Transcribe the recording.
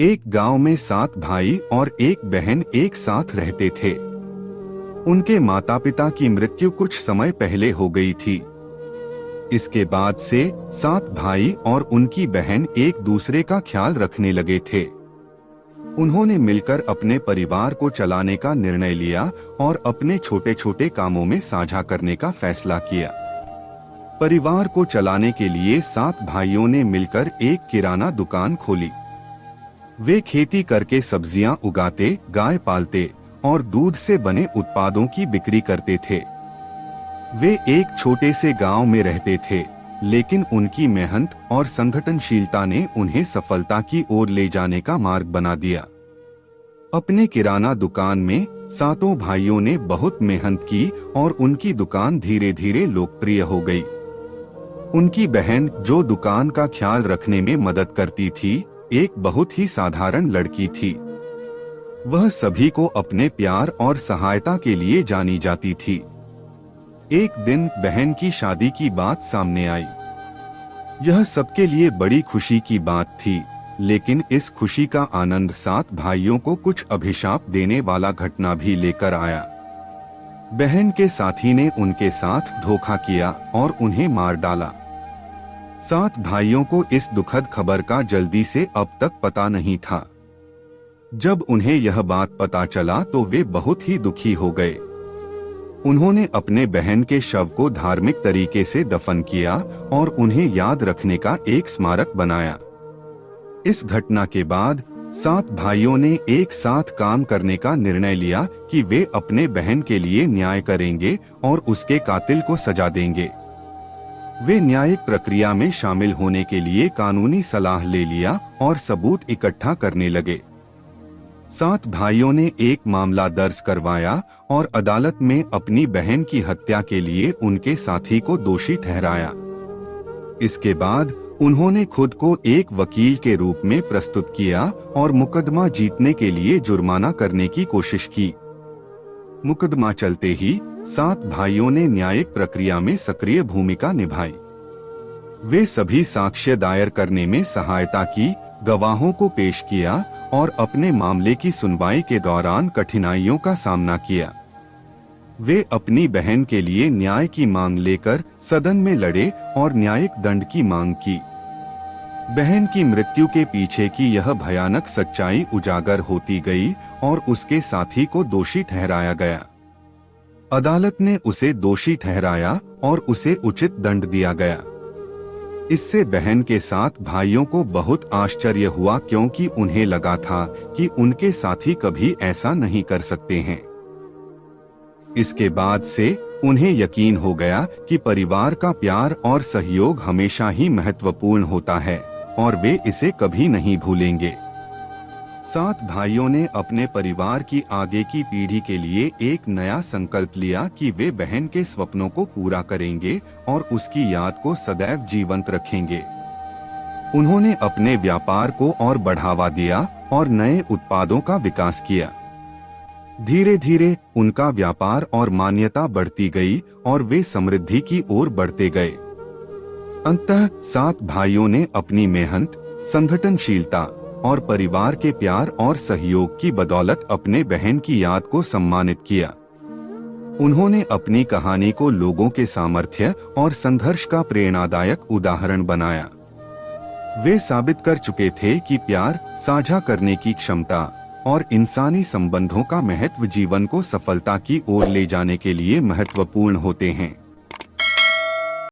एक गांव में 7 भाई और एक बहन एक साथ रहते थे। उनके माता पिता की मृत्यु कुछ समय पहले हो गई थी। इसके बाद से 7 भाई और उनकी बहन एक दूसरे का ख्याल रखने लगे थे। उन्होंने मिलकर अपने परिवार को चलाने का निर्णय लिया और अपने छोटे छोटे कामों में साझा करने का फैसला किया। परिवार को चलाने के लिए 7 भाइयों ने मिलकर एक किराना दुकान खोली। वे खेती करके सब्जियां उगाते, गाय पालते और दूध से बने उत्पादों की बिक्री करते थे। वे एक छोटे से गांव में रहते थे, लेकिन उनकी मेहनत और संगठनशीलता ने उन्हें सफलता की ओर ले जाने का मार्ग बना दिया। अपने किराना दुकान में 7 भाइयों ने बहुत मेहनत की और उनकी दुकान धीरे धीरे लोकप्रिय हो गई। उनकी बहन, जो दुकान का ख्याल रखने में मदद करती थी, एक बहुत ही साधारण लड़की थी। वह सभी को अपने प्यार और सहायता के लिए जानी जाती थी। एक दिन बहन की शादी की बात सामने आई। यह सबके लिए बड़ी खुशी की बात थी, लेकिन इस खुशी का आनंद 7 भाइयों को कुछ अभिशाप देने वाला घटना भी लेकर आया। बहन के साथी ने उनके साथ धोखा किया और उन्हें मार डाला। 7 भाइयों को इस दुखद खबर का जल्दी से अब तक पता नहीं था। जब उन्हें यह बात पता चला तो वे बहुत ही दुखी हो गए। उन्होंने अपने बहन के शव को धार्मिक तरीके से दफन किया और उन्हें याद रखने का एक स्मारक बनाया। इस घटना के बाद 7 भाइयों ने एक साथ काम करने का निर्णय लिया कि वे अपने बहन के लिए न्याय करेंगे और उसके कातिल को सजा देंगे। वे न्यायिक प्रक्रिया में शामिल होने के लिए कानूनी सलाह ले लिया और सबूत इकट्ठा करने लगे। 7 भाइयों ने एक मामला दर्ज करवाया और अदालत में अपनी बहन की हत्या के लिए उनके साथी को दोषी ठहराया। इसके बाद उन्होंने खुद को एक वकील के रूप में प्रस्तुत किया और मुकदमा जीतने के लिए जुर्माना करने की कोशिश की। मुकदमा चलते ही 7 भाइयों ने न्यायिक प्रक्रिया में सक्रिय भूमिका निभाई। वे सभी साक्ष्य दायर करने में सहायता की, गवाहों को पेश किया और अपने मामले की सुनवाई के दौरान कठिनाइयों का सामना किया। वे अपनी बहन के लिए न्याय की मांग लेकर सदन में लड़े और न्यायिक दंड की मांग की। बहन की मृत्यु के पीछे की यह भयानक सच्चाई उजागर होती गई और उसके साथी को दोषी ठहराया गया। अदालत ने उसे दोषी ठहराया और उसे उचित दंड दिया गया। इससे बहन के 7 भाइयों को बहुत आश्चर्य हुआ, क्योंकि उन्हें लगा था कि उनके साथी कभी ऐसा नहीं कर सकते हैं। इसके बाद से उन्हें यकीन हो गया कि परिवार का प्यार और सहयोग हमेशा ही महत्वपूर्ण होता है और वे इसे कभी नहीं भूलेंगे। 7 भाइयों ने अपने परिवार की आगे की पीढ़ी के लिए एक नया संकल्प लिया कि वे बहन के सपनों को पूरा करेंगे और उसकी याद को सदैव जीवंत रखेंगे। उन्होंने अपने व्यापार को और बढ़ावा दिया और नए उत्पादों का विकास किया। धीरे धीरे उनका व्यापार और मान्यता बढ़ती गई और वे समृद्धि की ओर बढ़ते गए। अंततः 7 भाइयों ने अपनी मेहनत, संगठनशीलता और परिवार के प्यार और सहयोग की बदौलत अपने बहन की याद को सम्मानित किया। उन्होंने अपनी कहानी को लोगों के सामर्थ्य और संघर्ष का प्रेरणादायक उदाहरण बनाया। वे साबित कर चुके थे कि प्यार, साझा करने की क्षमता और इंसानी संबंधों का महत्व जीवन को सफलता की ओर ले जाने के लिए महत्वपूर्ण होते हैं।